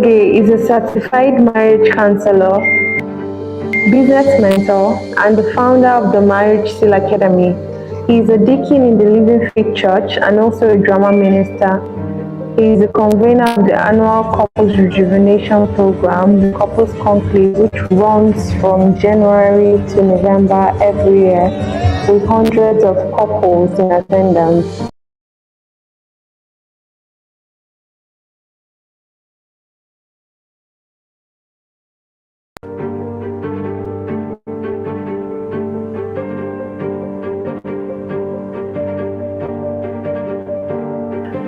Ologe is a certified marriage counselor, business mentor, and the founder of the Marriage Seal Academy. He is a deacon in the Living Faith Church and also a drama minister. He is the convener of the annual Couples Rejuvenation Program, the Couples Conclave, which runs from January to November every year, with hundreds of couples in attendance.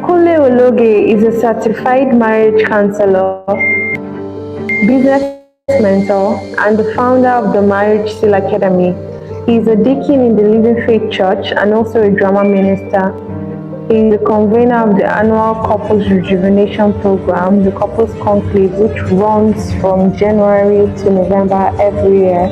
Kunle Ologe is a certified marriage counselor, business mentor, and the founder of the Marriage Seal Academy. He is a deacon in the Living Faith Church and also a drama minister. He is the convener of the annual Couples Rejuvenation Program, the Couples Conclave, which runs from January to November every year,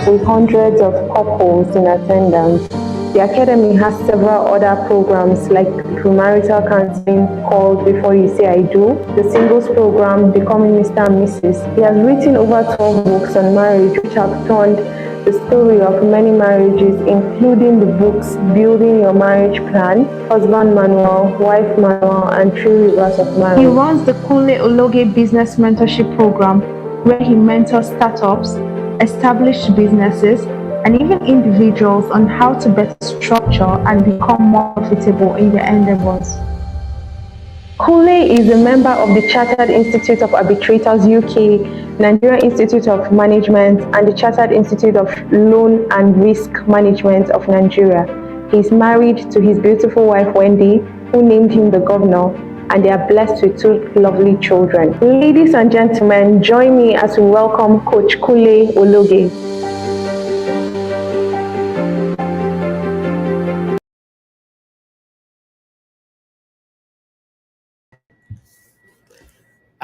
with hundreds of couples in attendance. The Academy has several other programs like premarital counseling called Before You Say I Do, the singles program Becoming Mr. and Mrs. He has written over 12 books on marriage which have turned the story of many marriages, including the books Building Your Marriage Plan, Husband Manual, Wife Manual, and Three Rivers of Marriage. He runs the Kunle Ologe Business Mentorship Program, where he mentors startups, established businesses, and even individuals on how to better structure and become more profitable in their endeavors. Kunle is a member of the Chartered Institute of Arbitrators UK, Nigerian Institute of Management, and the Chartered Institute of Loan and Risk Management of Nigeria. He is married to his beautiful wife Wendy, who named him the governor, and they are blessed with two lovely children. Ladies and gentlemen, join me as we welcome Coach Kunle Ologe.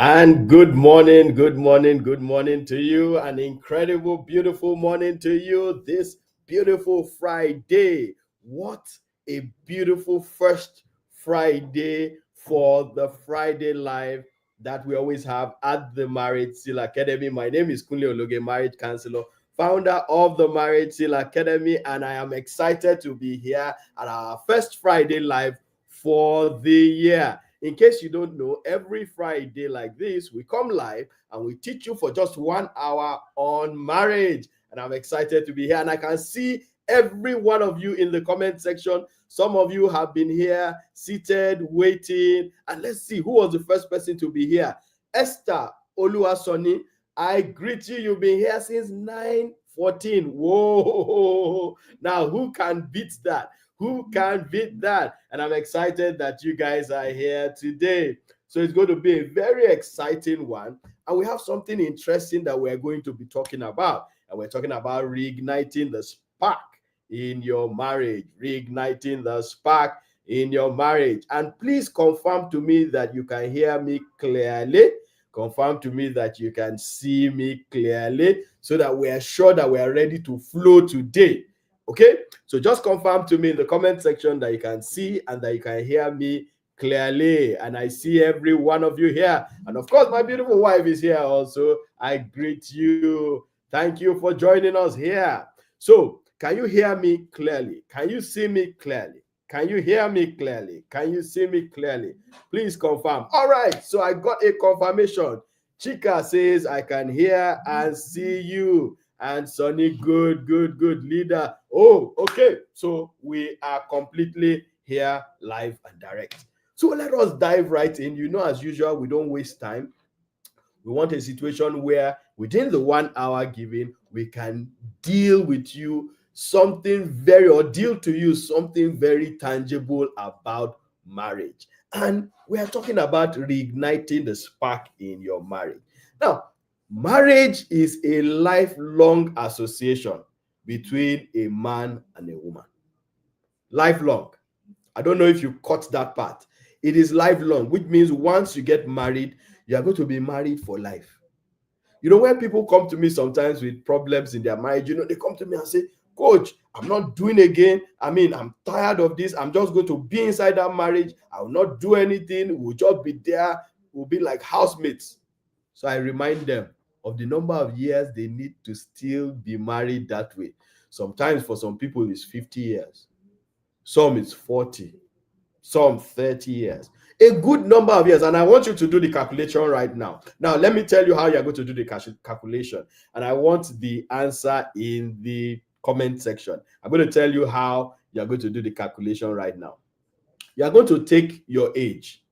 And good morning to you. An incredible, beautiful morning to you this beautiful Friday. What a beautiful first Friday for the Friday Live that we always have at the Marriage Seal Academy. My name is Kunle Ologe, marriage counselor, founder of the Marriage Seal Academy, and I am excited to be here at our first Friday Live for the year. In case you don't know, every Friday like this, we come live and we teach you for just 1 hour on marriage. And I'm excited to be here. And I can see every one of you in the comment section. Some of you have been here, seated, waiting. And let's see, who was the first person to be here? Esther Oluwasoni, I greet you. You've been here since 9:14. Whoa! Now, who can beat that? Who can beat that? And I'm excited that you guys are here today. So it's going to be a very exciting one. And we have something interesting that we're going to be talking about. And we're talking about reigniting the spark in your marriage. Reigniting the spark in your marriage. And please confirm to me that you can hear me clearly. Confirm to me that you can see me clearly so that we are sure that we are ready to flow today. Okay, so just confirm to me in the comment section that you can see and that you can hear me clearly. And I see every one of you here. And of course, my beautiful wife is here also. I greet you. Thank you for joining us here. So, can you hear me clearly? Can you see me clearly? Can you hear me clearly? Can you see me clearly? Please confirm. All right, so I got a confirmation. Chika says, I can hear and see you. And Sonny, good leader. Oh, okay. So we are completely here live and direct. So let us dive right in. You know, as usual, we don't waste time. We want a situation where within the 1 hour given, we can deal with you something deal to you something very tangible about marriage. And we are talking about reigniting the spark in your marriage. Now, marriage is a lifelong association between a man and a woman. Lifelong. I don't know if you caught that part. It is lifelong, which means once you get married, you are going to be married for life. You know, when people come to me sometimes with problems in their marriage, you know, they come to me and say, Coach, I'm not doing again. I mean, I'm tired of this. I'm just going to be inside that marriage. I will not do anything. We'll just be there. We'll be like housemates. So I remind them of the number of years they need to still be married that way. Sometimes for some people it's 50 years, some it's 40, some 30 years. A good number of years. And I want you to do the calculation right now. Now, let me tell you how you're going to do the calculation. And I want the answer in the comment section. I'm going to tell you how you're going to do the calculation right now. You're going to take your age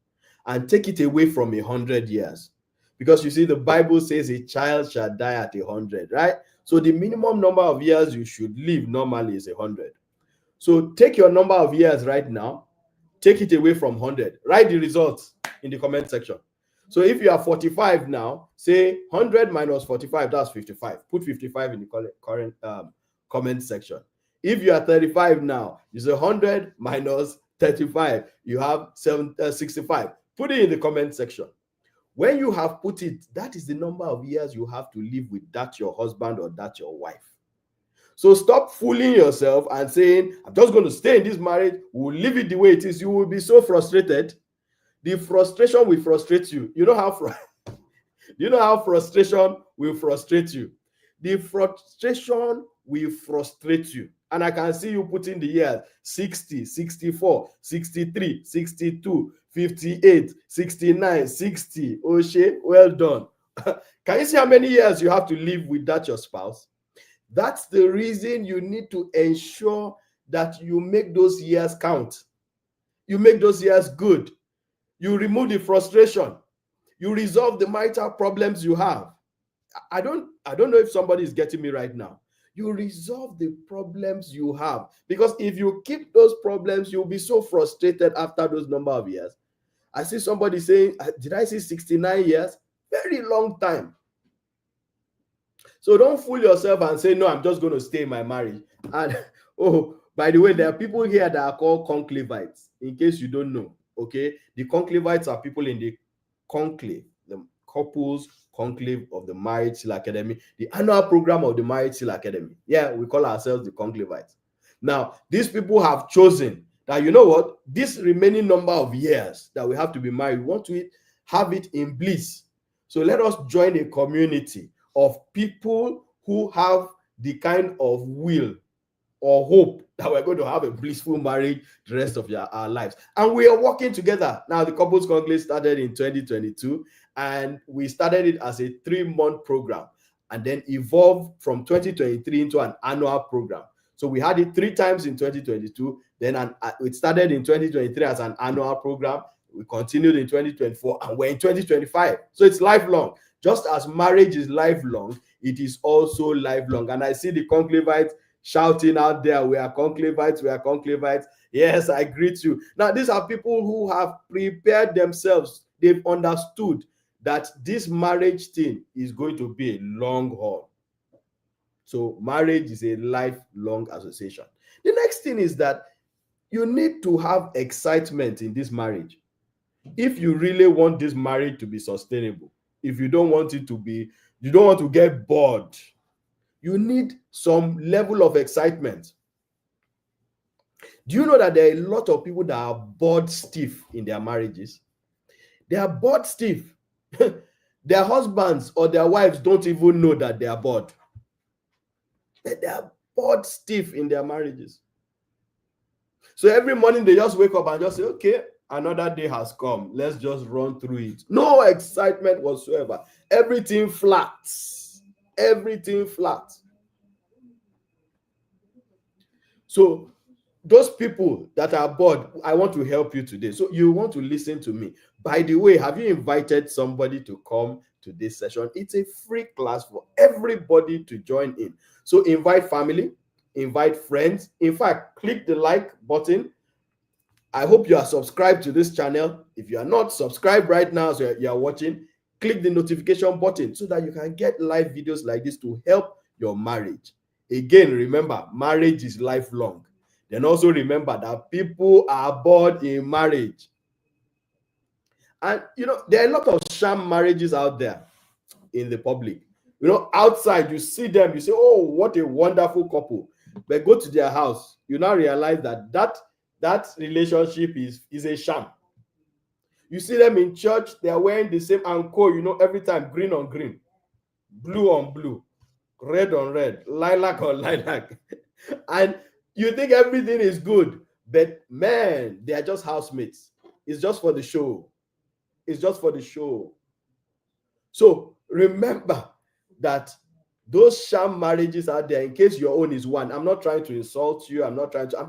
and take it away from 100 years. Because you see, the Bible says a child shall die at 100, right? So the minimum number of years you should live normally is 100. So take your number of years right now, take it away from 100. Write the results in the comment section. So if you are 45 now, say 100 minus 45, that's 55. Put 55 in the current comment section. If you are 35 now, you say 100 minus 35, you have 65. Put it in the comment section. When you have put it, that is the number of years you have to live with that your husband or that your wife. So stop fooling yourself and saying, I'm just going to stay in this marriage, we'll leave it the way it is. You will be so frustrated. The frustration will frustrate you. You know how frustration will frustrate you? The frustration will frustrate you. And I can see you putting the years 60, 64, 63, 62, 58, 69, 60. Oshe, well done. Can you see how many years you have to live with that your spouse? That's the reason you need to ensure that you make those years count. You make those years good. You remove the frustration. You resolve the marital problems you have. I don't know if somebody is getting me right now. You resolve the problems you have, because if you keep those problems, you'll be so frustrated after those number of years. I see somebody saying, did I say 69 years? Very long time. So don't fool yourself and say, no, I'm just going to stay in my marriage. And oh, by the way, there are people here that are called conclavites, in case you don't know. Okay, the conclavites are people in the conclave, the couples conclave of the Marriage Seal Academy, the annual program of the Marriage Seal Academy. Yeah, we call ourselves the conclavites. Now, these people have chosen that, you know what, this remaining number of years that we have to be married, we want to have it in bliss. So let us join a community of people who have the kind of will or hope that we're going to have a blissful marriage the rest of our lives. And we are working together. Now, the Couples Conclave started in 2022, and we started it as a 3-month program and then evolved from 2023 into an annual program. So we had it 3 times in 2022. Then it started in 2023 as an annual program. We continued in 2024, and we're in 2025. So it's lifelong. Just as marriage is lifelong, it is also lifelong. And I see the conclavites shouting out there, we are conclavites, we are conclavites. Yes, I greet you. Now, these are people who have prepared themselves. They've understood that this marriage thing is going to be a long haul. So marriage is a lifelong association. The next thing is that you need to have excitement in this marriage. If you really want this marriage to be sustainable, if you don't want it to be, you don't want to get bored, you need some level of excitement. Do you know that there are a lot of people that are bored stiff in their marriages? They are bored stiff. Their husbands or their wives don't even know that they are bored. They are bored stiff in their marriages. So every morning they just wake up and just say, okay, another day has come. Let's just run through it. No excitement whatsoever. Everything flat. Everything flat. So those people that are bored, I want to help you today. So you want to listen to me. By the way, have you invited somebody to come to this session? It's a free class for everybody to join in. So invite family, invite friends. In fact, click the like button. I hope you are subscribed to this channel. If you are not subscribed right now, so you are watching, click the notification button so that you can get live videos like this to help your marriage. Again, remember, marriage is lifelong. Then also remember that people are bored in marriage. And, you know, there are a lot of sham marriages out there in the public. You know, outside, you see them, you say, oh, what a wonderful couple. But go to their house, you now realize that relationship is a sham. You see them in church, they are wearing the same anko, every time, green on green, blue on blue, red on red, lilac on lilac. And you think everything is good, but man, they are just housemates. It's just for the show. It's just for the show. So remember that those sham marriages out there, in case your own is one, I'm not trying to insult you. I'm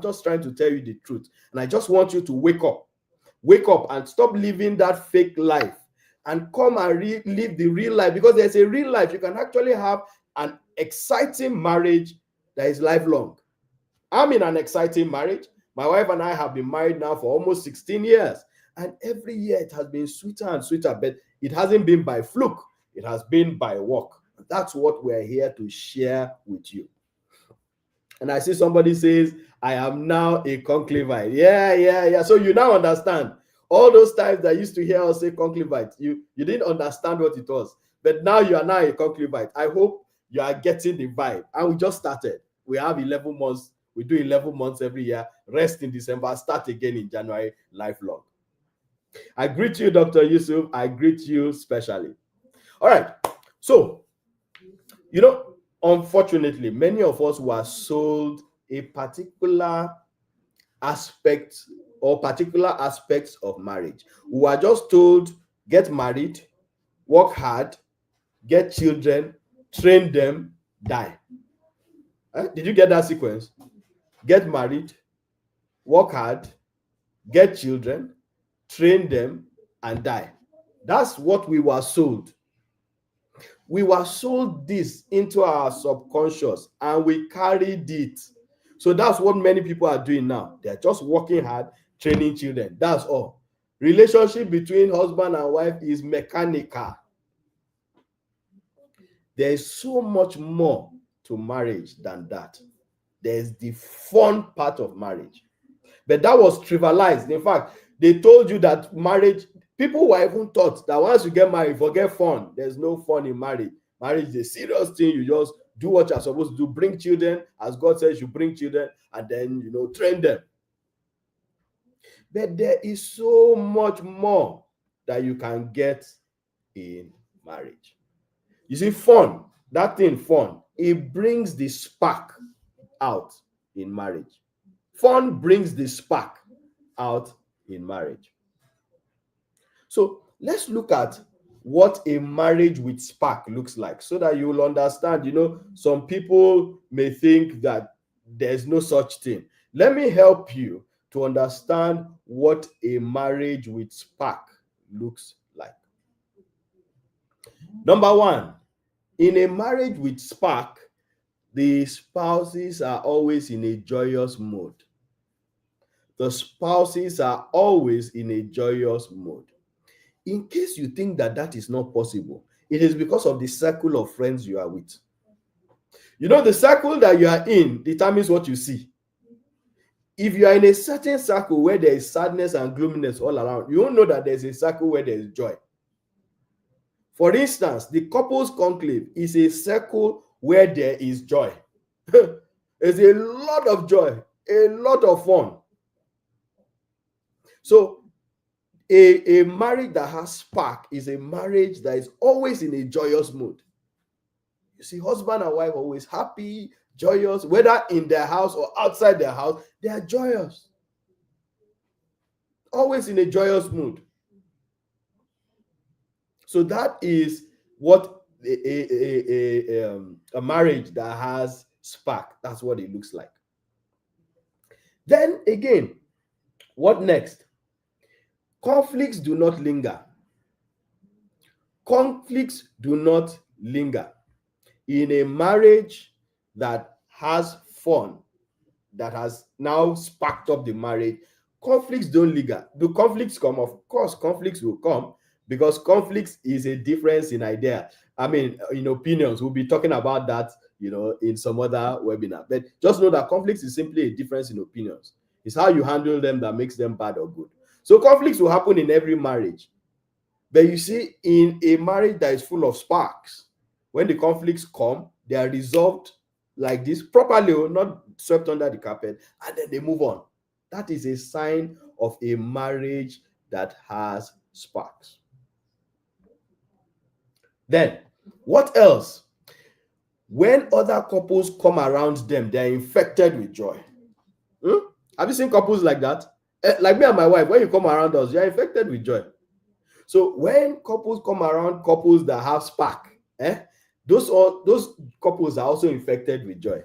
just trying to tell you the truth. And I just want you to wake up and stop living that fake life and come and live the real life, because there's a real life. You can actually have an exciting marriage that is lifelong. I'm in an exciting marriage. My wife and I have been married now for almost 16 years. And every year it has been sweeter and sweeter, but it hasn't been by fluke. It has been by work. That's what we're here to share with you. And I see somebody says, I am now a conclavite. Yeah. So you now understand. All those times that I used to hear us say conclavite, you didn't understand what it was. But now you are now a conclavite. I hope you are getting the vibe. And we just started. We have 11 months. We do 11 months every year. Rest in December. Start again in January. Lifelong. I greet you, Dr. Yusuf. I greet you specially. All right. So, unfortunately, many of us were sold a particular aspect or particular aspects of marriage. We were just told, get married, work hard, get children, train them, die. Did you get that sequence? Get married, work hard, get children, train them, and die. That's what we were sold. We were sold this into our subconscious and we carried it. So that's what many people are doing now. They're just working hard, training children. That's all. Relationship between husband and wife is mechanical. There is so much more to marriage than that. There's the fun part of marriage. But that was trivialized. In fact, they told you that marriage, people were even taught that once you get married, forget fun. There's no fun in marriage. Marriage is a serious thing. You just do what you're supposed to do. Bring children, as God says, you bring children, and then, train them. But there is so much more that you can get in marriage. You see, fun, that thing, fun, it brings the spark out in marriage. Fun brings the spark out in marriage. So let's look at what a marriage with spark looks like so that you will understand. Some people may think that there's no such thing. Let me help you to understand what a marriage with spark looks like. Number one, in a marriage with spark, the spouses are always in a joyous mode. The spouses are always in a joyous mode. In case you think that that is not possible, it is because of the circle of friends you are with. The circle that you are in determines what you see. If you are in a certain circle where there is sadness and gloominess all around, you won't know that there's a circle where there is joy. For instance, the couples conclave is a circle where there is joy. There's a lot of joy, a lot of fun. So a marriage that has spark is a marriage that is always in a joyous mood. You see, husband and wife always happy, joyous, whether in their house or outside their house, they are joyous. Always in a joyous mood. So that is what a marriage that has spark, that's what it looks like. Then again, what next? Conflicts do not linger. Conflicts do not linger. In a marriage that has fun, that has now sparked up the marriage, conflicts don't linger. Do conflicts come? Of course, conflicts will come, because conflicts is a difference in idea. In opinions. We'll be talking about that, in some other webinar. But just know that conflicts is simply a difference in opinions. It's how you handle them that makes them bad or good. So conflicts will happen in every marriage. But you see, in a marriage that is full of sparks, when the conflicts come, they are resolved like this properly, not swept under the carpet, and then they move on. That is a sign of a marriage that has sparks. Then, what else? When other couples come around them, they're infected with joy. Have you seen couples like that? Like me and my wife, when you come around us, you're infected with joy. So when couples come around couples that have spark, those couples are also infected with joy.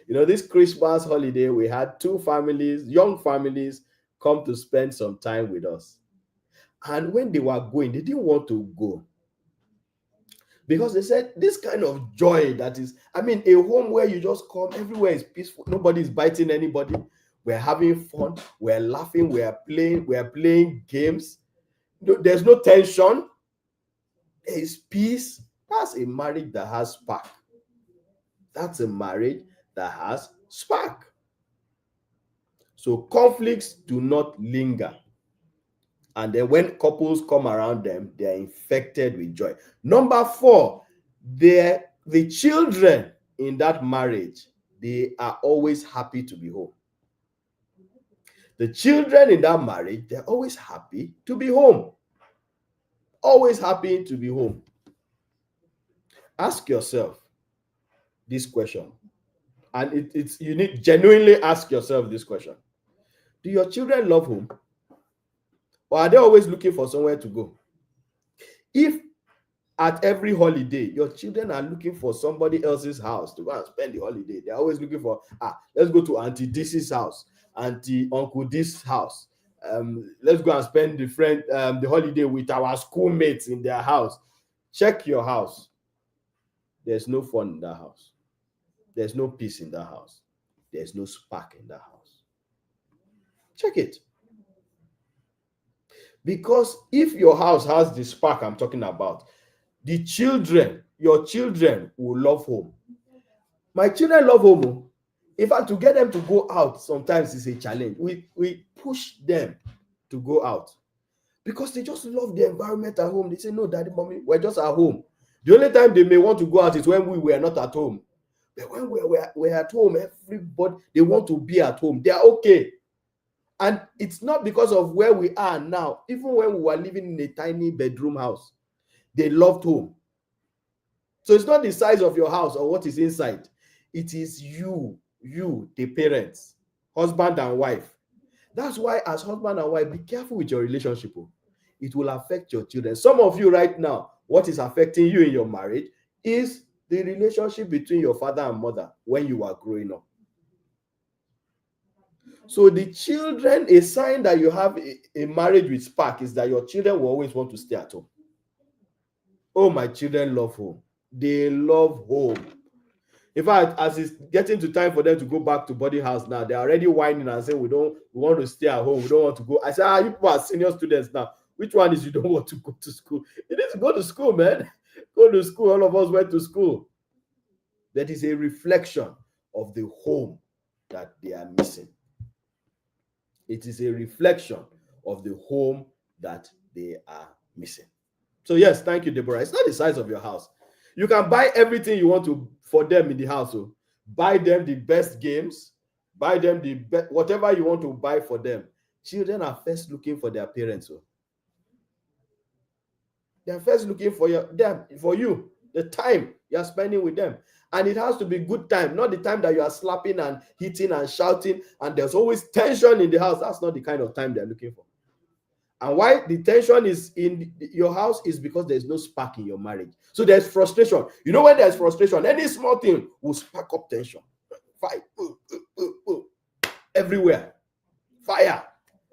This Christmas holiday, we had two families, young families, come to spend some time with us. And when they were going, they didn't want to go. Because they said this kind of joy that is, a home where you just come, everywhere is peaceful, nobody is biting anybody. We're having fun, we're laughing, we're playing games. There's no tension. There is peace. That's a marriage that has spark. That's a marriage that has spark. So conflicts do not linger. And then when couples come around them, they are infected with joy. Number 4, the children in that marriage, they are always happy to be home. The children in that marriage, they're always happy to be home. Always happy to be home. Ask yourself this question. And you need genuinely ask yourself this question. Do your children love home? Or are they always looking for somewhere to go? If at every holiday, your children are looking for somebody else's house to go and spend the holiday, they're always looking for, let's go to Auntie Dizzy's house, Auntie Uncle this house. Let's go and spend the holiday with our schoolmates in their house. Check your house. There's no fun in that house. There's no peace in that house. There's no spark in that house. Check it. Because if your house has the spark I'm talking about, your children will love home. My children love home. In fact, to get them to go out sometimes is a challenge. We push them to go out because they just love the environment at home. They say, no, daddy, mommy, we're just at home. The only time they may want to go out is when we were not at home. But when we're at home, everybody, they want to be at home. They are okay. And it's not because of where we are now. Even when we were living in a tiny bedroom house, they loved home. So it's not the size of your house or what is inside. It is you, the parents, husband and wife. That's why as husband and wife, be careful with your relationship. It will affect your children. Some of you right now, what is affecting you in your marriage is the relationship between your father and mother when you are growing up. So the children, a sign that you have a marriage with spark is that your children will always want to stay at home. Oh, my children love home. They love home. In fact, as it's getting to time for them to go back to boarding house now, they're already whining and saying, we want to stay at home. We don't want to go. I say, you people are senior students now. Which one is you don't want to go to school? You need to go to school, man. Go to school. All of us went to school. That is a reflection of the home that they are missing. It is a reflection of the home that they are missing. So yes, thank you, Deborah. It's not the size of your house. You can buy everything you want to for them in the house. So buy them the best games, buy them the best, whatever you want to buy for them. Children are first looking for their parents. So they're first looking for you, the time you're spending with them. And it has to be good time, not the time that you are slapping and hitting and shouting, and there's always tension in the house. That's not the kind of time they're looking for. And why the tension is in your house is because there's no spark in your marriage. So there's frustration. You know, when there's frustration, any small thing will spark up tension. Fight. Everywhere. Fire.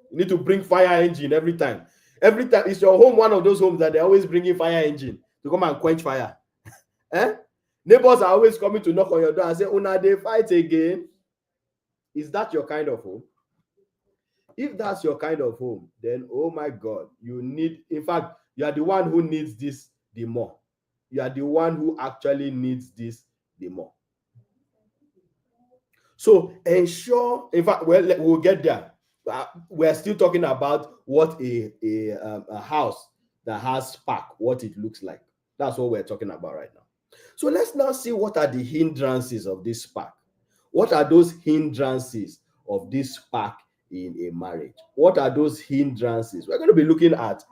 You need to bring fire engine every time. Every time. Is your home one of those homes that they're always bringing fire engine to come and quench fire? Neighbors are always coming to knock on your door and say, Una, they fight again. Is that your kind of home? If that's your kind of home, then, oh my God, in fact, you are the one who needs this the more. You are the one who actually needs this the more. So ensure, in fact, we'll get there. We're still talking about what a house that has spark, what it looks like. That's what we're talking about right now. So let's now see what are the hindrances of this spark. What are those hindrances of this spark in a marriage? What are those hindrances? We're going to be looking at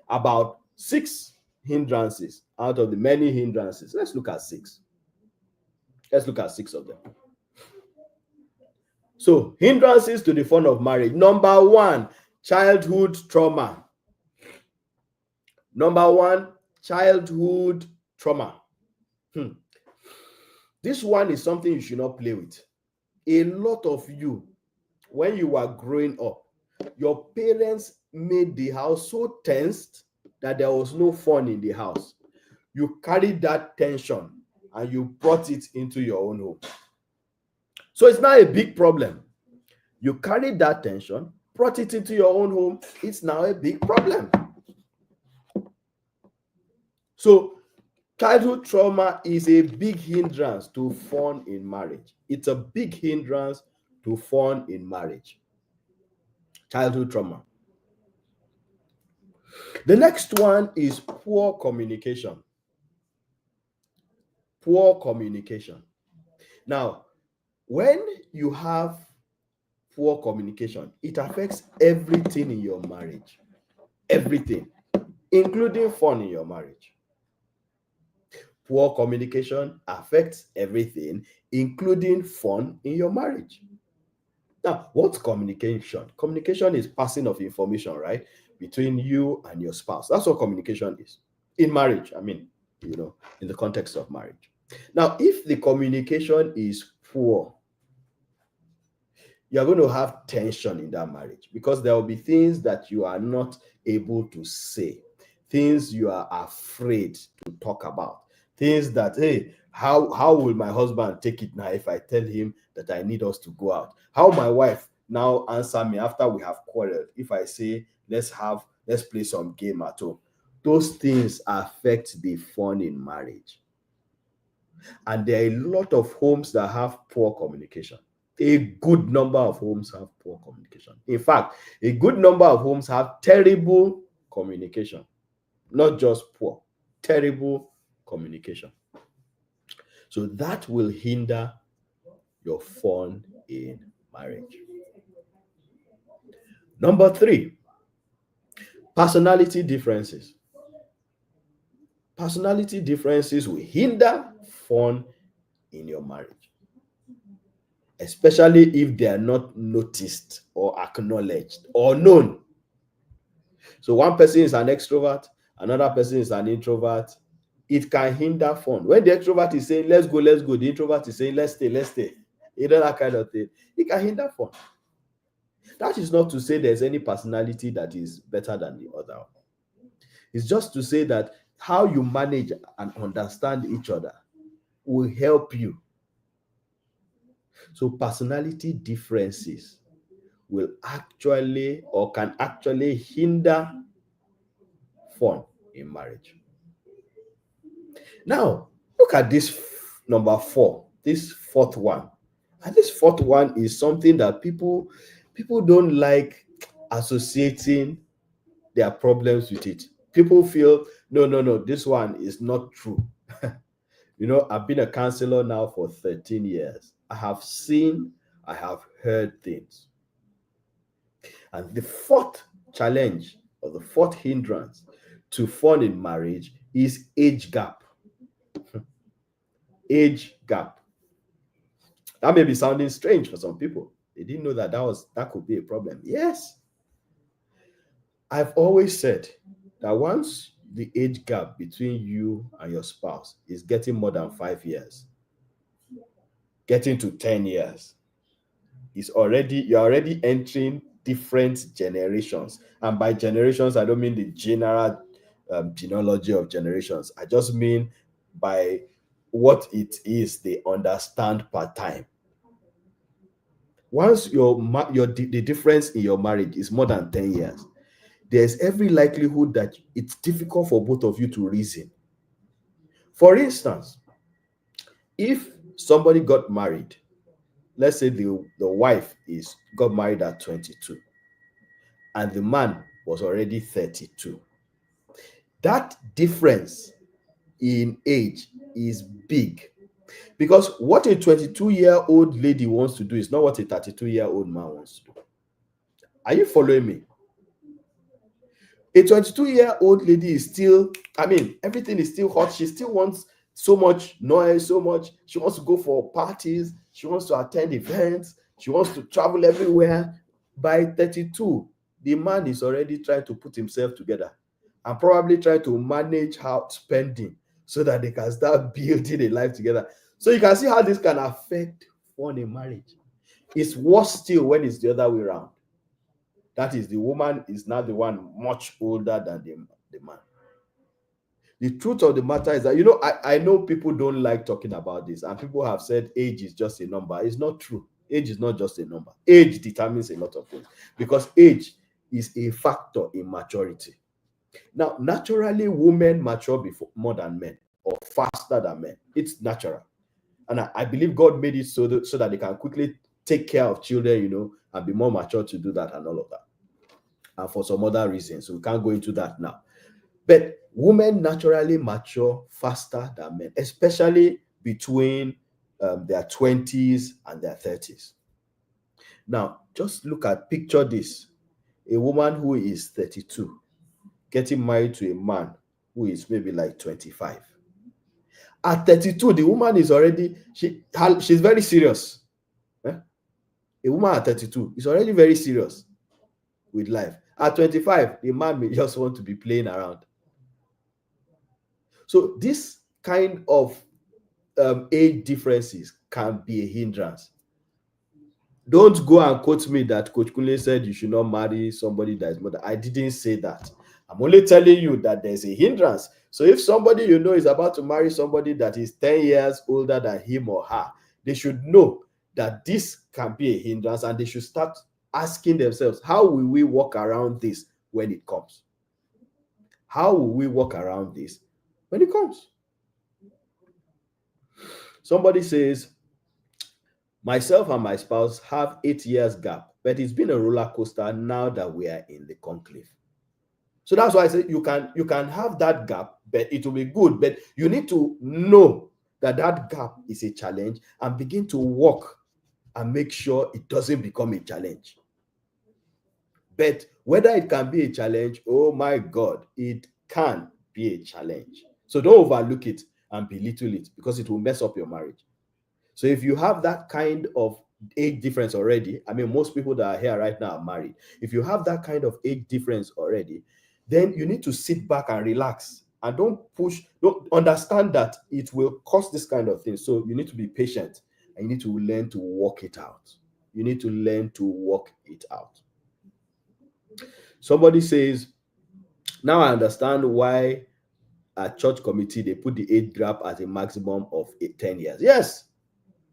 about 6 hindrances out of the many hindrances. Let's look at 6. Let's look at 6 of them. So, hindrances to the fun of marriage. Number 1, childhood trauma. Number 1, childhood trauma. This one is something you should not play with. A lot of you, when you were growing up, your parents made the house so tensed that there was no fun in the house. You carried that tension and you brought it into your own home. So it's not a big problem. You carried that tension, brought it into your own home. It's now a big problem. So childhood trauma is a big hindrance to fun in marriage. It's a big hindrance to fun in marriage. Childhood trauma. The next one is poor communication. Poor communication. Now, when you have poor communication, it affects everything in your marriage. Everything, including fun in your marriage. Poor communication affects everything, including fun in your marriage. Now, what's communication? Communication is passing of information, right? Between you and your spouse. That's what communication is. In marriage, I mean, in the context of marriage. Now, if the communication is poor, you're going to have tension in that marriage because there will be things that you are not able to say, things you are afraid to talk about, things that, hey, how will my husband take it now if I tell him that I need us to go out? How my wife now answer me after we have quarreled if I say let's play some game at home? Those things affect the fun in marriage. And there are a lot of homes that have poor communication. A good number of homes have poor communication. In fact, a good number of homes have terrible communication, not just poor, terrible communication. So that will hinder your fun in marriage. Number 3, personality differences. Personality differences will hinder fun in your marriage, especially if they are not noticed or acknowledged or known. So one person is an extrovert, another person is an introvert. It can hinder fun. When the extrovert is saying, let's go, the introvert is saying, let's stay. That kind of thing. It can hinder fun. That is not to say there's any personality that is better than the other. It's just to say that how you manage and understand each other will help you. So personality differences will actually or can actually hinder fun in marriage. Now, look at this number 4, this fourth one. And this fourth one is something that people don't like associating their problems with it. People feel, no, this one is not true. I've been a counselor now for 13 years. I have seen, I have heard things. And the fourth challenge or the fourth hindrance to fun in marriage is age gap. Age gap. That may be sounding strange for some people. They didn't know that could be a problem. Yes. I've always said that once the age gap between you and your spouse is getting more than 5 years, getting to 10 years, you're already entering different generations. And by generations, I don't mean the general genealogy of generations. I just mean by what it is they understand per time. Once the difference in your marriage is more than 10 years, there's every likelihood that it's difficult for both of you to reason. For instance, if somebody got married, let's say the wife got married at 22 and the man was already 32. That difference in age is big because what a 22-year-old lady wants to do is not what a 32-year-old man wants to do. Are you following me? A 22-year-old lady is still, I mean, everything is still hot. She still wants so much noise, so much. She wants to go for parties. She wants to attend events. She wants to travel everywhere. By 32, the man is already trying to put himself together and probably try to manage how spending so that they can start building a life together. So you can see how this can affect fun in marriage. It's worse still when it's the other way around. That is, the woman is now the one much older than the man. The truth of the matter is that, I know people don't like talking about this, and people have said age is just a number. It's not true. Age is not just a number. Age determines a lot of things because age is a factor in maturity. Now, naturally, women mature before more than men or faster than men. It's natural. And I believe God made it so that they can quickly take care of children, and be more mature to do that and all of that. And for some other reasons. So we can't go into that now. But women naturally mature faster than men, especially between their 20s and their 30s. Now, just picture this: a woman who is 32 getting married to a man who is maybe like 25. At 32, the woman is already, she's very serious. Eh? A woman at 32 is already very serious with life. At 25, the man may just want to be playing around. So this kind of age differences can be a hindrance. Don't go and quote me that Coach Kunle said you should not marry somebody that is more than. I didn't say that. I'm only telling you that there's a hindrance. So if somebody is about to marry somebody that is 10 years older than him or her, they should know that this can be a hindrance, and they should start asking themselves, how will we walk around this when it comes? How will we walk around this when it comes? Somebody says, myself and my spouse have 8 years gap, but it's been a roller coaster now that we are in the conclave. So that's why I say you can have that gap, but it will be good. But you need to know that that gap is a challenge and begin to work and make sure it doesn't become a challenge. But whether it can be a challenge, oh my God, it can be a challenge. So don't overlook it and belittle it, because it will mess up your marriage. So if you have that kind of age difference already, I mean, most people that are here right now are married. If you have that kind of age difference already, then you need to sit back and relax and don't understand that it will cause this kind of thing. So you need to be patient and you need to learn to work it out. You need to learn to work it out. Somebody says, now I understand why a church committee they put the age gap at a maximum of 10 years. Yes,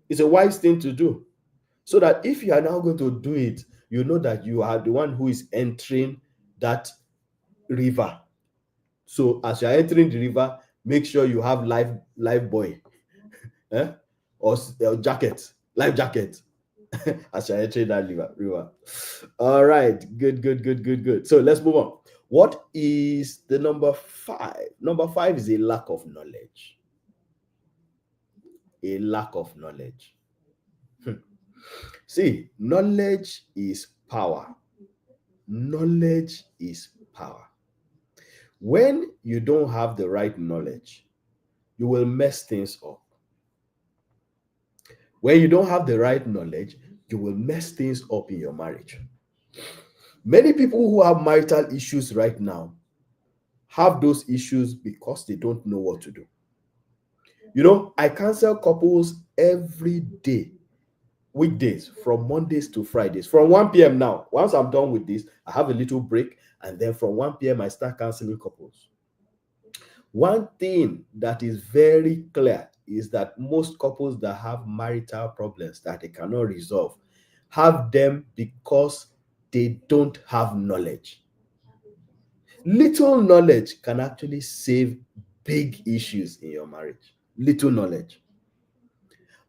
it's a wise thing to do. So that if you are now going to do it, you know that you are the one who is entering that river. So as you are entering the river, make sure you have life buoy, or jacket, life jacket, as you are entering that river. All right, good. So let's move on. What is the number 5? Number 5 is a lack of knowledge. A lack of knowledge. See, knowledge is power. Knowledge is power. When you don't have the right knowledge, you will mess things up. When you don't have the right knowledge, you will mess things up in your marriage. Many people who have marital issues right now have those issues because they don't know what to do. I counsel couples every day, weekdays, from Mondays to Fridays, from 1 p.m. now. Once I'm done with this, I have a little break, and then from 1 p.m. I start counseling couples. One thing that is very clear is that most couples that have marital problems that they cannot resolve have them because they don't have knowledge. Little knowledge can actually save big issues in your marriage. Little knowledge.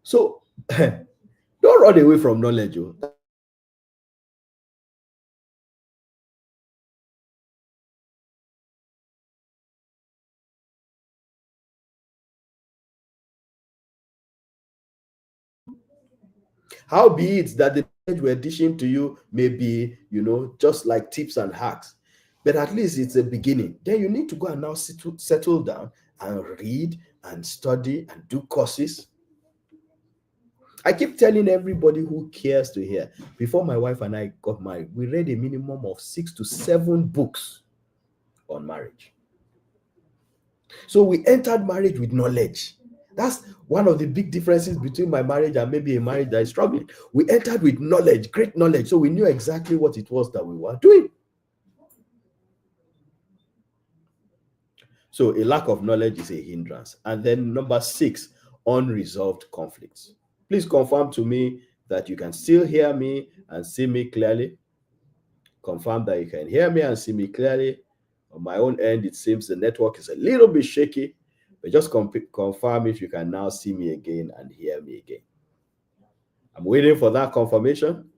So don't run away from knowledge. How be it that the knowledge we're dishing to you may be, just like tips and hacks. but at least it's a beginning. Then you need to go and now settle down and read and study and do courses. I keep telling everybody who cares to hear, before my wife and I got married, we read a minimum of 6 to 7 books on marriage. So we entered marriage with knowledge. That's one of the big differences between my marriage and maybe a marriage that is struggling. We entered with knowledge, great knowledge. So we knew exactly what it was that we were doing. So a lack of knowledge is a hindrance. And then number 6, unresolved conflicts. Please confirm to me that you can still hear me and see me clearly. Confirm that you can hear me and see me clearly. On my own end, it seems the network is a little bit shaky, but just confirm if you can now see me again and hear me again. I'm waiting for that confirmation.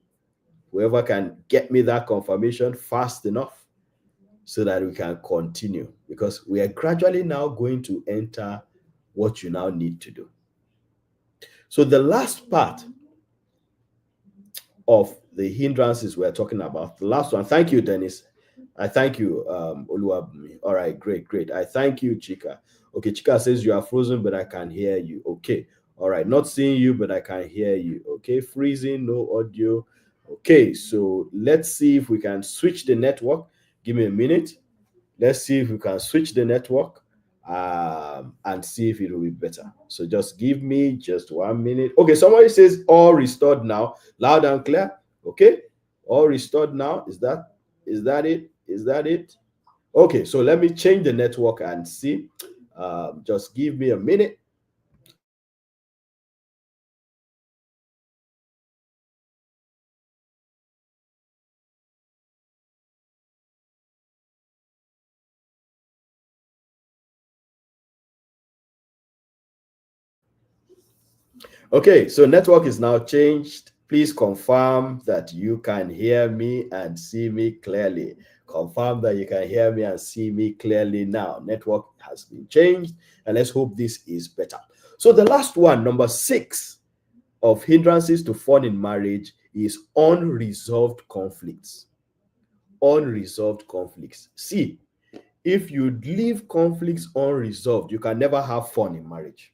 Whoever can get me that confirmation fast enough so that we can continue, because we are gradually now going to enter what you now need to do. So the last part of the hindrances we're talking about, the last one. Thank you, Dennis. I thank you, Oluwabumi. All right, great. I thank you, Chika. Okay, Chika says you are frozen, but I can hear you. Okay, all right. Not seeing you, but I can hear you. Okay, freezing, no audio. Okay, so let's see if we can switch the network. Give me a minute. Let's see if we can switch the network and see if it will be better. So just give me just 1 minute. Okay, somebody says all restored now, loud and clear. Okay, all restored now. Is that it? Okay, so let me change the network and see. Just give me a minute. Okay, so network is now changed. Please confirm that you can hear me and see me clearly. Confirm that you can hear me and see me clearly now. Network has been changed, and let's hope this is better. So the last one, number 6 of hindrances to fun in marriage, is unresolved conflicts. Unresolved conflicts. See, if you leave conflicts unresolved, you can never have fun in marriage.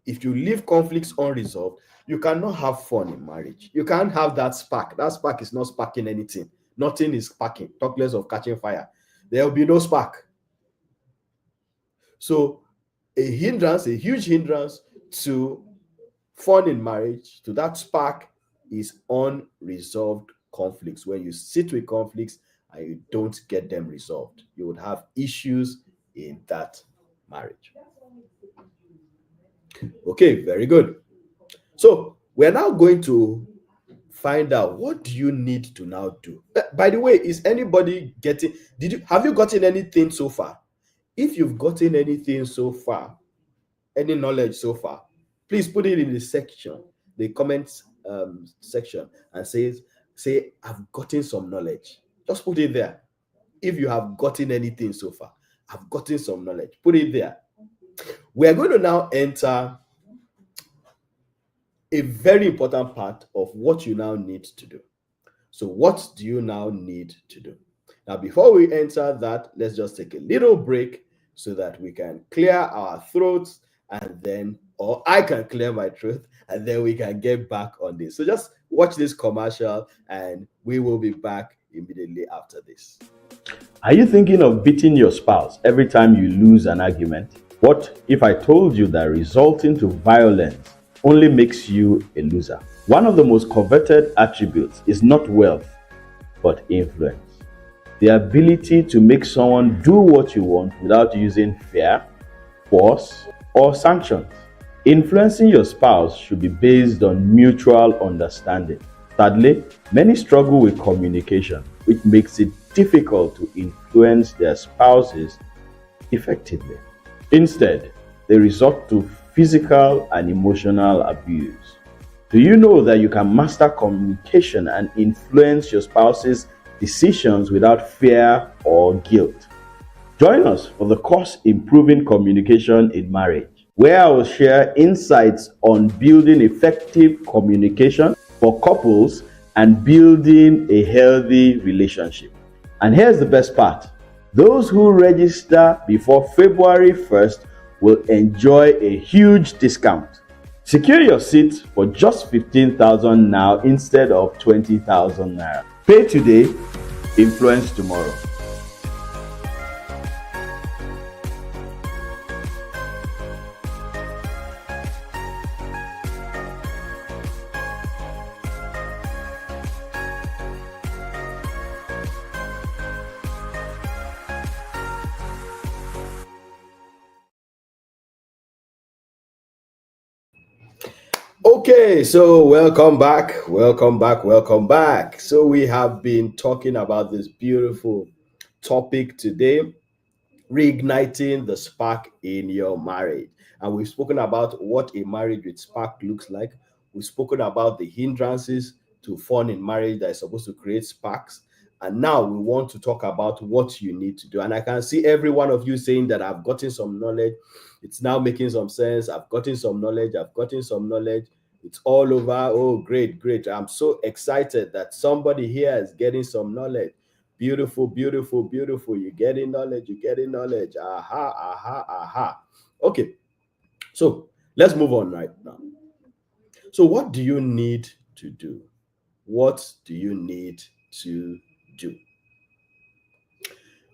If you leave conflicts unresolved, you cannot have fun in marriage. You can't have that spark. That spark is not sparking anything. Nothing is sparking. Talk less of catching fire. There will be no spark. So a hindrance, a huge hindrance to fun in marriage, to that spark, is unresolved conflicts. When you sit with conflicts and you don't get them resolved, you would have issues in that marriage. Okay, very good. So we're now going to find out, what do you need to now do? By the way, is anybody getting, have you gotten anything so far? If you've gotten anything so far, any knowledge so far, please put it in the section, the comments section, and say I've gotten some knowledge. Just put it there. If you have gotten anything so far, I've gotten some knowledge. Put it there. We are going to now enter a very important part of what you now need to do. So what do you now need to do? Now, before we enter that, let's just take a little break so that we can clear our throats, and then, or I can clear my throat, and then we can get back on this. So just watch this commercial and we will be back immediately after this. Are you thinking of beating your spouse every time you lose an argument? What if I told you that resulting to violence only makes you a loser? One of the most coveted attributes is not wealth, but influence. The ability to make someone do what you want without using fear, force, or sanctions. Influencing your spouse should be based on mutual understanding. Sadly, many struggle with communication, which makes it difficult to influence their spouses effectively. Instead, they resort to physical and emotional abuse. Do you know that you can master communication and influence your spouse's decisions without fear or guilt? Join us for the course Improving Communication in Marriage, where I will share insights on building effective communication for couples and building a healthy relationship. And here's the best part. Those who register before February 1st will enjoy a huge discount. Secure your seat for just 15,000 now instead of 20,000 naira. Pay today, influence tomorrow. Okay, so welcome back, welcome back, welcome back. So we have been talking about this beautiful topic today, reigniting the spark in your marriage. And we've spoken about what a marriage with spark looks like. We've spoken about the hindrances to fun in marriage that is supposed to create sparks. And now we want to talk about what you need to do. And I can see every one of you saying that I've gotten some knowledge. It's now making some sense. I've gotten some knowledge. I've gotten some knowledge. It's all over. Oh, great, great. I'm so excited that somebody here is getting some knowledge. Beautiful, beautiful, beautiful. You're getting knowledge. You're getting knowledge. Aha, aha, aha. Okay. So let's move on right now. So, what do you need to do? What do you need to do?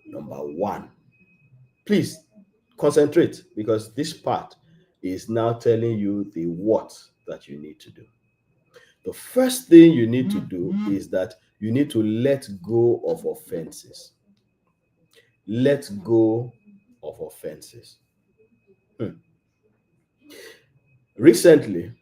Number one, please concentrate, because this part is now telling you the what that you need to do. The first thing you need to do is that you need to let go of offenses. Let go of offenses. Recently,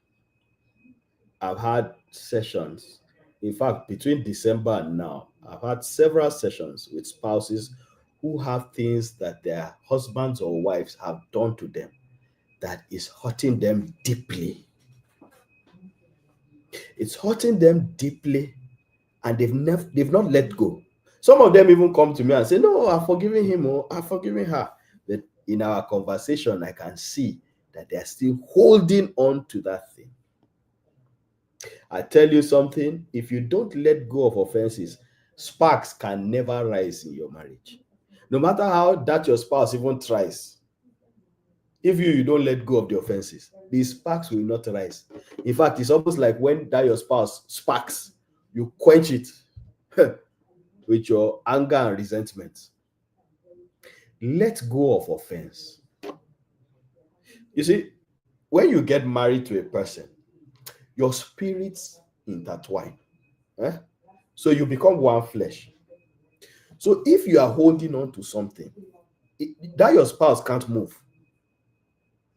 I've had sessions. In fact, between December and now, I've had several sessions with spouses who have things that their husbands or wives have done to them that is hurting them deeply. It's hurting them deeply, and they've not let go. Some of them even come to me and say, "No, I've forgiven him, or I've forgiven her." But in our conversation, I can see that they're still holding on to that thing. I tell you something, if you don't let go of offenses, sparks can never rise in your marriage. No matter how that your spouse even tries, if you don't let go of the offenses, the sparks will not rise. In fact, it's almost like when that your spouse sparks, you quench it with your anger and resentment. Let go of offense. You see, when you get married to a person, your spirits intertwine. Eh? So you become one flesh. So if you are holding on to something, that your spouse can't move,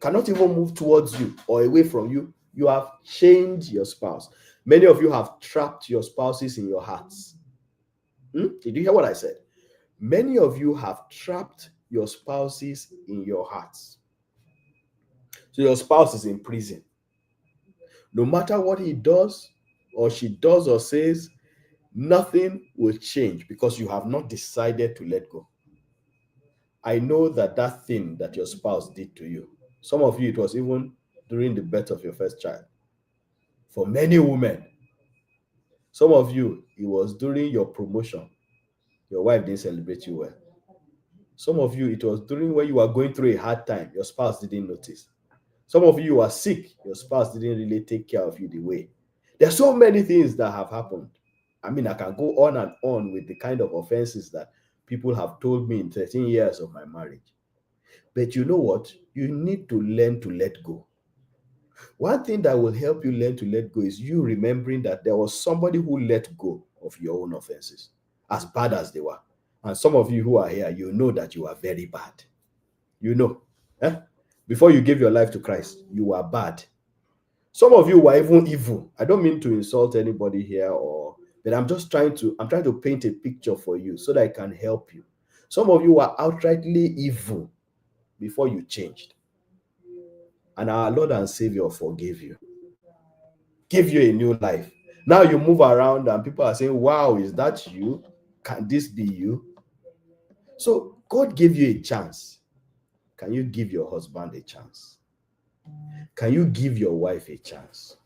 cannot even move towards you or away from you, you have changed your spouse. Many of you have trapped your spouses in your hearts. Did you hear what I said? Many of you have trapped your spouses in your hearts. So your spouse is in prison. No matter what he does or she does or says, nothing will change because you have not decided to let go. I know that thing that your spouse did to you, some of you, it was even during the birth of your first child. For many women, some of you, it was during your promotion. Your wife didn't celebrate you well. Some of you, it was during when you were going through a hard time. Your spouse didn't notice. Some of you were sick. Your spouse didn't really take care of you the way. There are so many things that have happened. I mean, I can go on and on with the kind of offenses that people have told me in 13 years of my marriage. But you know what? You need to learn to let go. One thing that will help you learn to let go is you remembering that there was somebody who let go of your own offenses, as bad as they were. And some of you who are here, you know that you are very bad. You know. Eh? Before you gave your life to Christ, you were bad. Some of you were even evil. I don't mean to insult anybody here, but I'm trying to paint a picture for you so that I can help you. Some of you were outrightly evil before you changed. And our Lord and Savior forgave you, gave you a new life. Now you move around and people are saying, "Wow, is that you? Can this be you?" So God gave you a chance. Can you give your husband a chance? Can you give your wife a chance?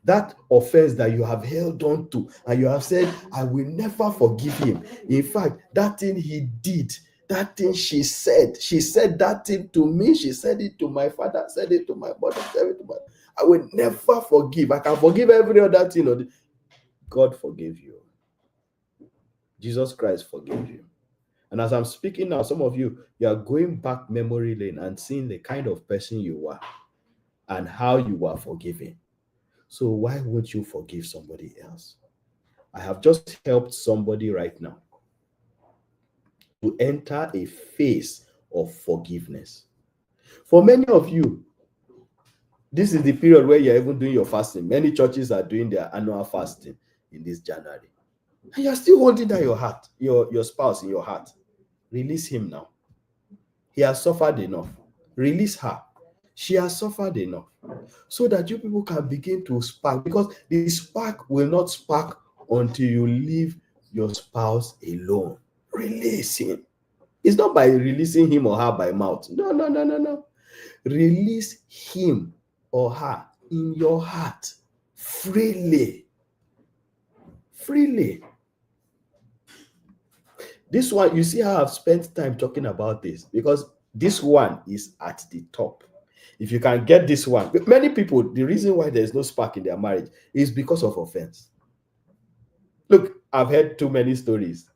That offense that you have held on to and you have said, I will never forgive him. In fact, that thing he did, that thing she said that thing to me, she said it to my father, said it to my mother, said it to my, I will never forgive. I can forgive every other thing. God forgave you. Jesus Christ forgave you. And as I'm speaking now, some of you are going back memory lane and seeing the kind of person you were and how you were forgiven. So why won't you forgive somebody else? I have just helped somebody right now to enter a phase of forgiveness. For many of you, this is the period where you're even doing your fasting. Many churches are doing their annual fasting in this January. And you're still holding down your heart, your spouse in your heart. Release him now. He has suffered enough. Release her. She has suffered enough. So that you people can begin to spark. Because the spark will not spark until you leave your spouse alone. Release him. It's not by releasing him or her by mouth. No. Release him or her in your heart freely. Freely. This one, you see how I've spent time talking about this, because this one is at the top. If you can get this one, many people, the reason why there's no spark in their marriage is because of offense. Look, I've heard too many stories.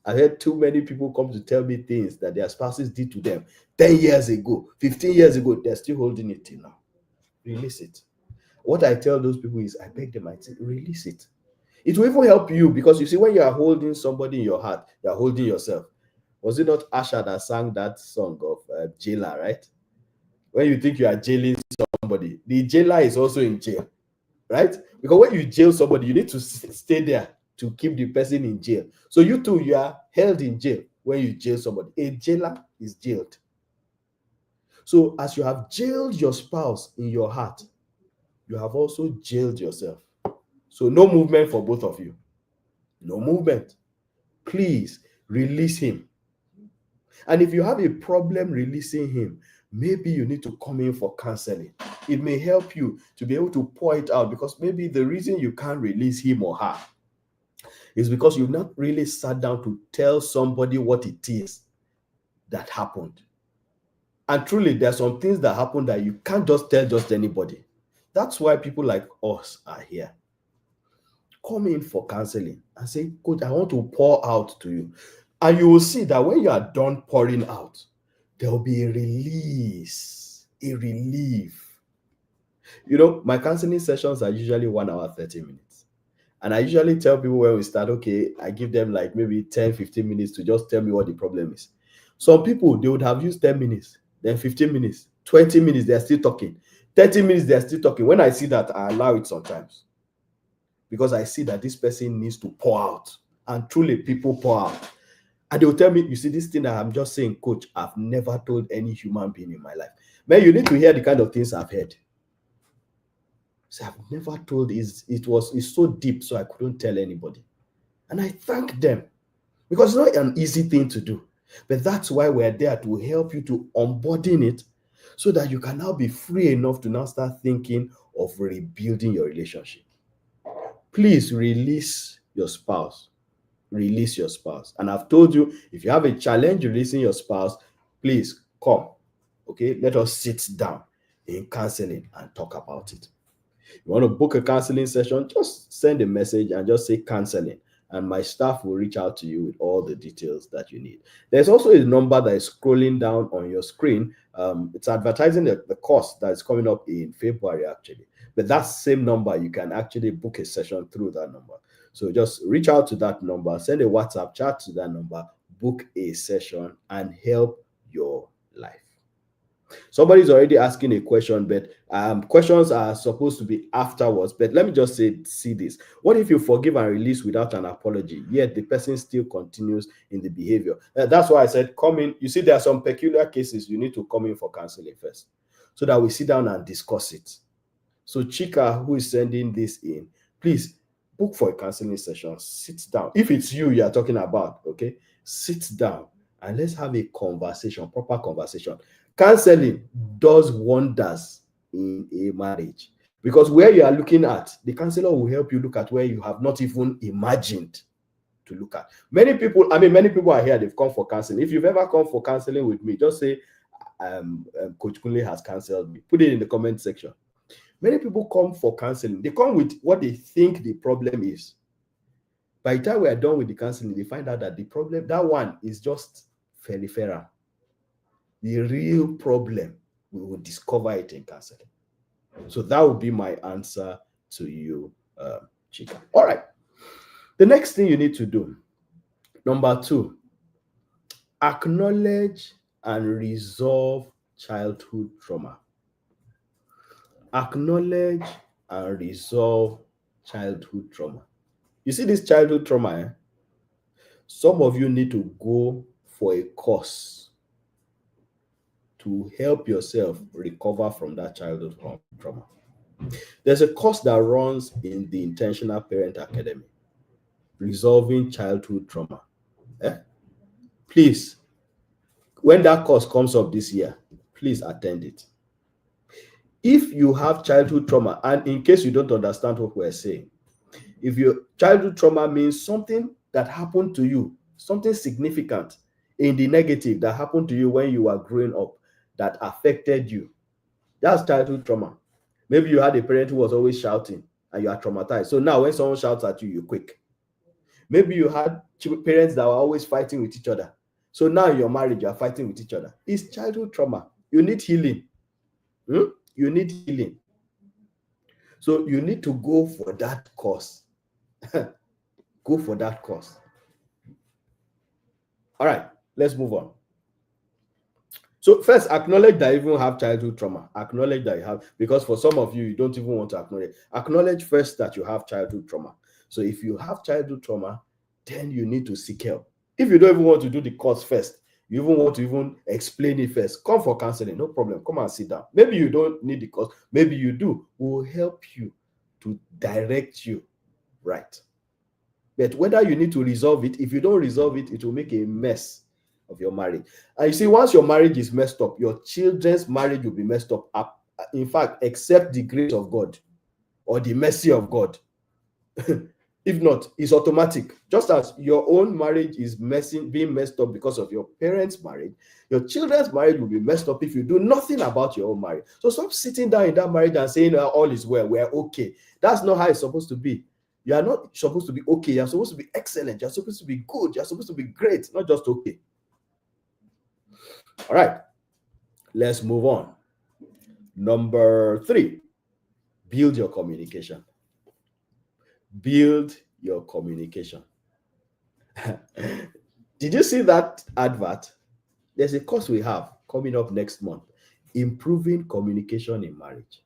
I've heard too many people come to tell me things that their spouses did to them 10 years ago, 15 years ago. They're still holding it till now. Release it. What I tell those people is, I beg them, I say, release it. It will even help you, because you see, when you are holding somebody in your heart, you are holding yourself. Was it not Asha that sang that song of jailer, right? When you think you are jailing somebody, the jailer is also in jail, right? Because when you jail somebody, you need to stay there to keep the person in jail. So you too, you are held in jail when you jail somebody. A jailer is jailed. So as you have jailed your spouse in your heart, you have also jailed yourself. So no movement for both of you. No movement. Please release him. And if you have a problem releasing him, maybe you need to come in for counseling. It may help you to be able to pour it out, because maybe the reason you can't release him or her is because you've not really sat down to tell somebody what it is that happened. And truly, there are some things that happen that you can't just tell just anybody. That's why people like us are here. Come in for counseling and say, Coach, I want to pour out to you. And you will see that when you are done pouring out, there will be a release, a relief. You know, my counseling sessions are usually 1 hour, 30 minutes. And I usually tell people when we start, okay, I give them like maybe 10, 15 minutes to just tell me what the problem is. Some people, they would have used 10 minutes, then 15 minutes, 20 minutes, they're still talking. 30 minutes, they're still talking. When I see that, I allow it sometimes, because I see that this person needs to pour out. And truly, people pour out. And they will tell me, you see, this thing that I'm just saying, Coach, I've never told any human being in my life. Man, you need to hear the kind of things I've heard. So I've never told, it's so deep, so I couldn't tell anybody. And I thank them, because it's not an easy thing to do. But that's why we're there, to help you to unburden it, so that you can now be free enough to now start thinking of rebuilding your relationship. Please release your spouse. Release your spouse. And I've told you, if you have a challenge releasing your spouse, please come. Okay, let us sit down in counseling and talk about it. You want to book a counseling session, just send a message and just say counseling, and my staff will reach out to you with all the details that you need. There's also a number that is scrolling down on your screen. It's advertising the course that is coming up in February, actually. But that same number, you can actually book a session through that number. So just reach out to that number, send a WhatsApp chat to that number, book a session, and help your life. Somebody's already asking a question, but questions are supposed to be afterwards. But let me just see this. What if you forgive and release without an apology, yet the person still continues in the behavior? That's why I said come in. You see, there are some peculiar cases you need to come in for counseling first, so that we sit down and discuss it. So Chika, who is sending this in, please book for a counseling session. Sit down. If it's you are talking about, okay, sit down and let's have a conversation, proper conversation. Counseling does wonders in a marriage. Because where you are looking at, the counselor will help you look at where you have not even imagined to look at. Many people are here, they've come for counseling. If you've ever come for counseling with me, just say, Coach Kunle has counseled me. Put it in the comment section. Many people come for counseling. They come with what they think the problem is. By the time we are done with the counseling, they find out that the problem, that one is just peripheral. The real problem, we will discover it in counseling. So that would be my answer to you, Chika. All right. The next thing you need to do, number 2, acknowledge and resolve childhood trauma. Acknowledge and resolve childhood trauma. You see this childhood trauma, some of you need to go for a course to help yourself recover from that childhood trauma. There's a course that runs in the Intentional Parent Academy, Resolving Childhood Trauma. Please, when that course comes up this year, please attend it. If you have childhood trauma, and in case you don't understand what we're saying, if your childhood trauma means something that happened to you, something significant in the negative that happened to you when you were growing up that affected you, that's childhood trauma. Maybe you had a parent who was always shouting and you are traumatized. So now when someone shouts at you, you're quick. Maybe you had parents that were always fighting with each other. So now in your marriage, you are fighting with each other. It's childhood trauma. You need healing. You need healing. So you need to go for that course. Go for that course. All right, let's move on. So first, acknowledge that you even have childhood trauma. Acknowledge that you have, because for some of you, you don't even want to acknowledge. Acknowledge first that you have childhood trauma. So if you have childhood trauma, then you need to seek help. If you don't even want to do the course first, you even want to even explain it first, come for counseling, no problem. Come and sit down. Maybe you don't need the course. Maybe you do. We'll help you to direct you right. But whether you need to resolve it, if you don't resolve it, it will make a mess of your marriage. And you see, once your marriage is messed up, your children's marriage will be messed up. In fact, except the grace of God or the mercy of God. If not, it's automatic. Just as your own marriage is being messed up because of your parents' marriage, your children's marriage will be messed up if you do nothing about your own marriage. So stop sitting down in that marriage and saying, all is well, we're okay. That's not how it's supposed to be. You are not supposed to be okay. You're supposed to be excellent. You're supposed to be good. You're supposed to be great, not just okay. All right, let's move on. Number 3, build your communication. Build your communication. Did you see that advert? There's a course we have coming up next month, Improving Communication in Marriage.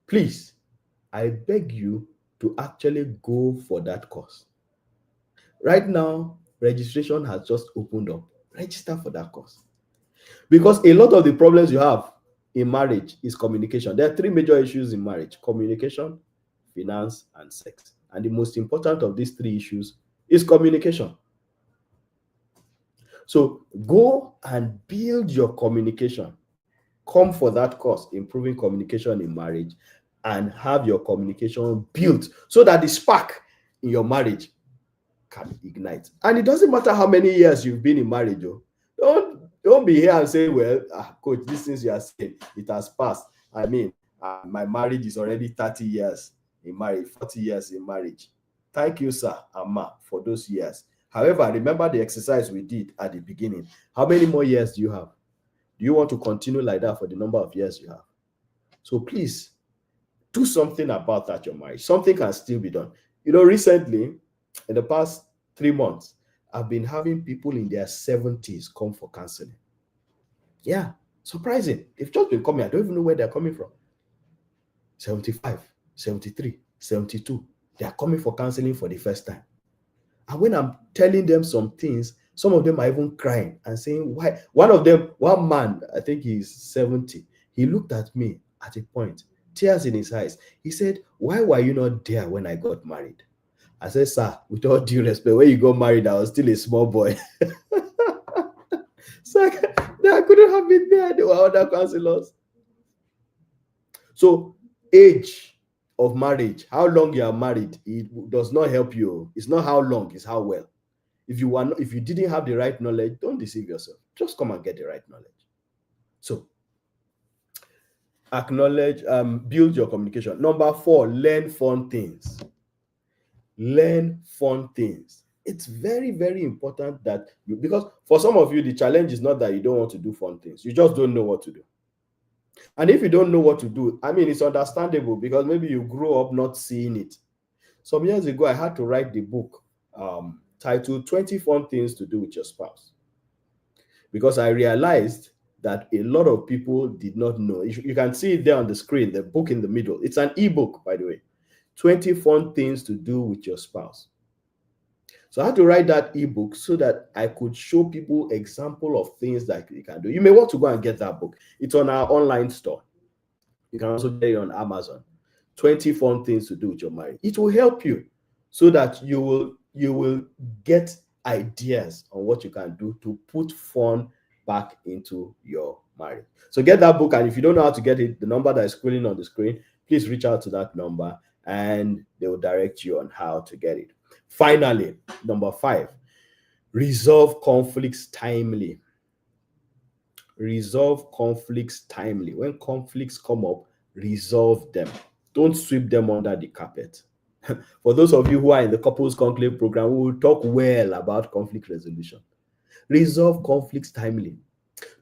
Please, I beg you to actually go for that course. Right now, registration has just opened up. Register for that course. Because a lot of the problems you have in marriage is communication. There are 3 major issues in marriage: communication, finance, and sex. And the most important of these 3 issues is communication. So go and build your communication. Come for that course, Improving Communication in Marriage, and have your communication built so that the spark in your marriage can ignite. And it doesn't matter how many years you've been in marriage. Don't be here and say, well, coach, these things you are saying, it has passed. I mean, my marriage is already 30 years in marriage, 40 years in marriage. Thank you, sir, Amma, for those years. However, remember the exercise we did at the beginning. How many more years do you have? Do you want to continue like that for the number of years you have? So please, do something about that, your marriage. Something can still be done. Recently, in the past 3 months, I've been having people in their 70s come for counseling. Yeah, surprising. They've just been coming. I don't even know where they're coming from. 75, 73, 72. They are coming for counseling for the first time. And when I'm telling them some things, some of them are even crying and saying, why? One man, I think he's 70, he looked at me at a point, tears in his eyes. He said, why were you not there when I got married? I said, sir, with all due respect, when you got married, I was still a small boy. So I couldn't have been there. There were other counselors. So age of marriage, how long you are married, it does not help you. It's not how long, it's how well. If you didn't have the right knowledge, don't deceive yourself. Just come and get the right knowledge. So acknowledge, build your communication. Number 4, learn fun things. Learn fun things. It's very, very important that you, because for some of you, the challenge is not that you don't want to do fun things. You just don't know what to do. And if you don't know what to do, I mean, it's understandable because maybe you grew up not seeing it. Some years ago, I had to write the book titled 20 Fun Things to Do with Your Spouse, because I realized that a lot of people did not know. You can see it there on the screen, the book in the middle. It's an ebook, by the way. 20 Fun Things to Do with Your Spouse. So I had to write that ebook so that I could show people example of things that you can do. You may want to go and get that book. It's on our online store. You can also get it on Amazon. 20 Fun Things to Do with Your Marriage. It will help you so that you will get ideas on what you can do to put fun back into your marriage. So get that book, and if you don't know how to get it, the number that is scrolling on the screen, please reach out to that number and they will direct you on how to get it. Finally, number 5, resolve conflicts timely. Resolve conflicts timely. When conflicts come up, resolve them. Don't sweep them under the carpet. For those of you who are in the Couples Conclave program, we will talk well about conflict resolution. Resolve conflicts timely.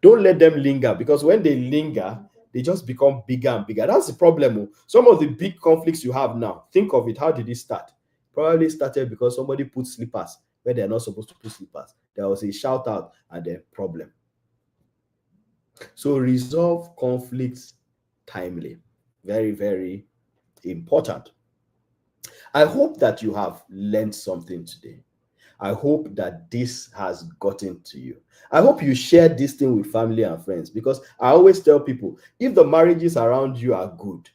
Don't let them linger, because when they linger, they just become bigger and bigger. That's the problem. Some of the big conflicts you have now, think of it. How did it start? Probably started because somebody put slippers where they're not supposed to put slippers. There was a shout out and then problem. So resolve conflicts timely. Very, very important. I hope that you have learned something today. I hope that this has gotten to you. I hope you share this thing with family and friends, because I always tell people, if the marriages around you are good,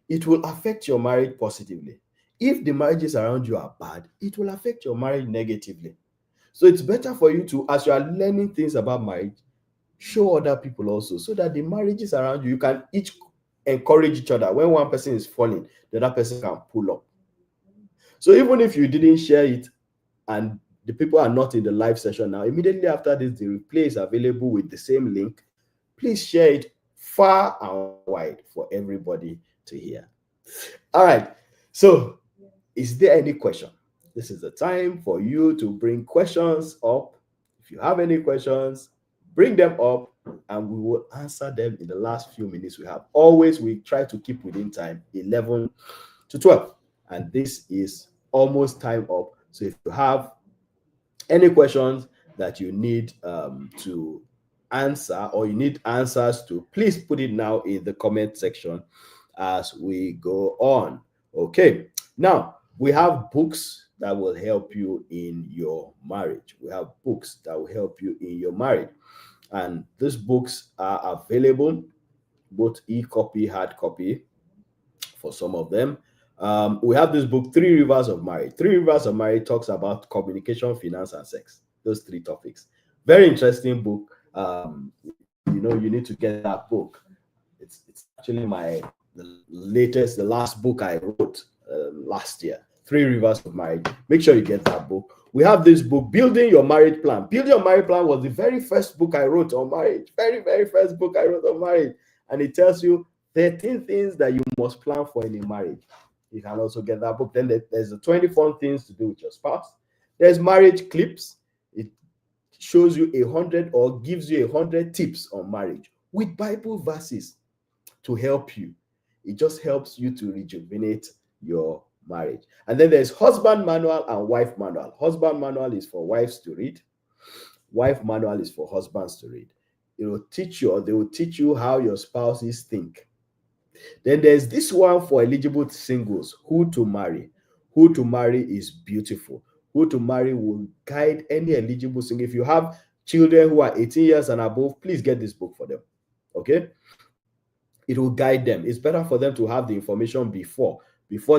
it will affect your marriage positively. If the marriages around you are bad, it will affect your marriage negatively. So it's better for you to, as you are learning things about marriage, show other people also, so that the marriages around you, you can each encourage each other. When one person is falling, the other person can pull up. So even if you didn't share it and the people are not in the live session now, immediately after this, the replay is available with the same link. Please share it far and wide for everybody to hear. All right. So is there any question? This is the time for you to bring questions up. If you have any questions, bring them up and we will answer them in the last few minutes we have. Always, we try to keep within time, 11 to 12. And this is almost time up. So if you have any questions that you need to answer, or you need answers to, please put it now in the comment section as we go on. Okay, now we have books that will help you in your marriage. We have books that will help you in your marriage, and these books are available, both e-copy, hard copy for some of them. We have this book, 3 Rivers of Marriage. 3 Rivers of Marriage talks about communication, finance, and sex. Those 3 topics. Very interesting book. You need to get that book. It's actually the last book I wrote last year. 3 Rivers of Marriage. Make sure you get that book. We have this book, Building Your Marriage Plan. Building Your Marriage Plan was the very first book I wrote on marriage. Very, very first book I wrote on marriage. And it tells you 13 things that you must plan for in a marriage. You can also get that book. Then there's the 20 fun things to do with your spouse. There's marriage clips. It shows you 100 or gives you 100 tips on marriage with Bible verses to help you. It just helps you to rejuvenate your marriage. And then there's husband manual and wife manual. Husband manual is for wives to read. Wife manual is for husbands to read. It will teach you, or they will teach you how your spouses think. Then there's this one for eligible singles, Who to Marry. Who to Marry is beautiful. Who to Marry will guide any eligible single. If you have children who are 18 years and above, please get this book for them. Okay? It will guide them. It's better for them to have the information before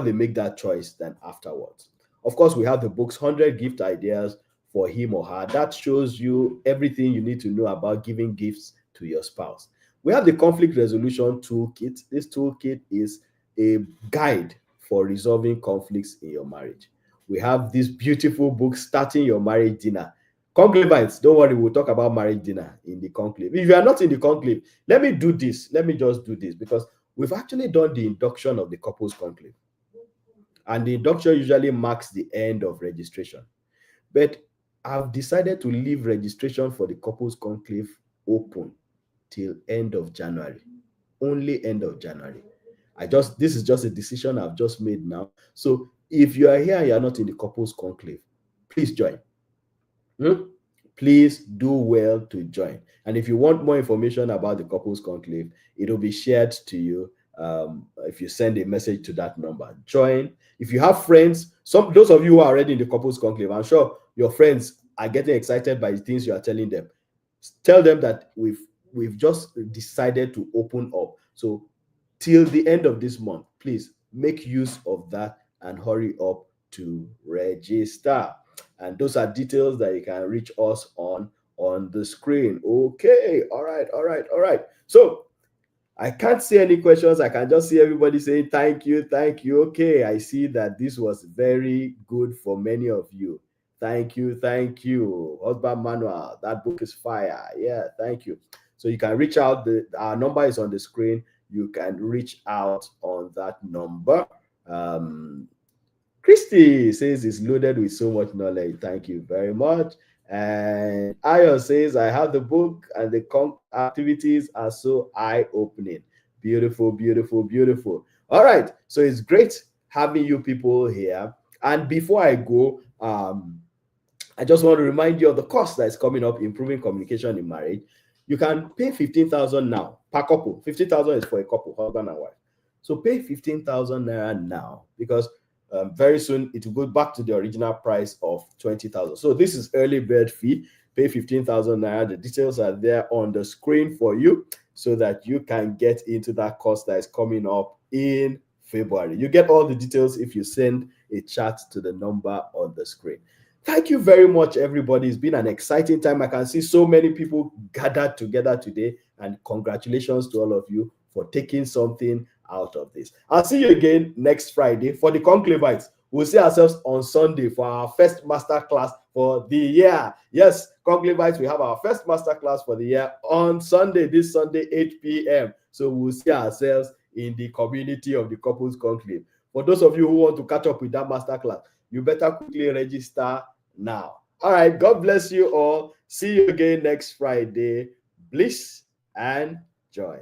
they make that choice than afterwards. Of course, we have the books, 100 gift ideas for him or her. That shows you everything you need to know about giving gifts to your spouse. We have the conflict resolution toolkit. This toolkit is a guide for resolving conflicts in your marriage. We have this beautiful book, Starting Your Marriage Dinner. Conclavites, don't worry, we'll talk about marriage dinner in the conclave. If you are not in the conclave, let me do this. Let me just do this, because we've actually done the induction of the couples conclave. And the induction usually marks the end of registration. But I've decided to leave registration for the couples conclave open till end of January. Only end of January. This is just a decision I've just made now. So if you are here and you are not in the couples conclave, please join. Please do well to join. And if you want more information about the couples conclave, it'll be shared to you if you send a message to that number. Join. If you have friends, those of you who are already in the couples conclave, I'm sure your friends are getting excited by the things you are telling them. Tell them that we've just decided to open up. So till the end of this month, please make use of that and hurry up to register. And those are details that you can reach us on the screen. Okay, all right. So I can't see any questions. I can just see everybody saying thank you. Okay, I see that this was very good for many of you. Thank you. Husband Manual, that book is fire. Yeah, thank you. So you can reach out. Our number is on the screen. You can reach out on that number. Christy says it's loaded with so much knowledge. Thank you very much. And Ayo says, I have the book and the activities are so eye-opening. Beautiful. All right. So it's great having you people here. And before I go, I just want to remind you of the course that is coming up, Improving Communication in Marriage. You can pay 15,000 now per couple. 15,000 is for a couple, husband and wife. So pay 15,000 naira now, because very soon it will go back to the original price of 20,000. So this is early bird fee. Pay 15,000 naira. The details are there on the screen for you, so that you can get into that course that is coming up in February. You get all the details if you send a chat to the number on the screen. Thank you very much, everybody. It's been an exciting time. I can see so many people gathered together today, and congratulations to all of you for taking something out of this. I'll see you again next Friday for the conclavites. We'll see ourselves on Sunday for our first master class for the year. Yes, conclavites, we have our first master class for the year on Sunday, this Sunday, 8 p.m. So we'll see ourselves in the community of the couples conclave. For those of you who want to catch up with that master class, you better quickly register now. All right, God bless you all. See you again next Friday. Bliss and joy.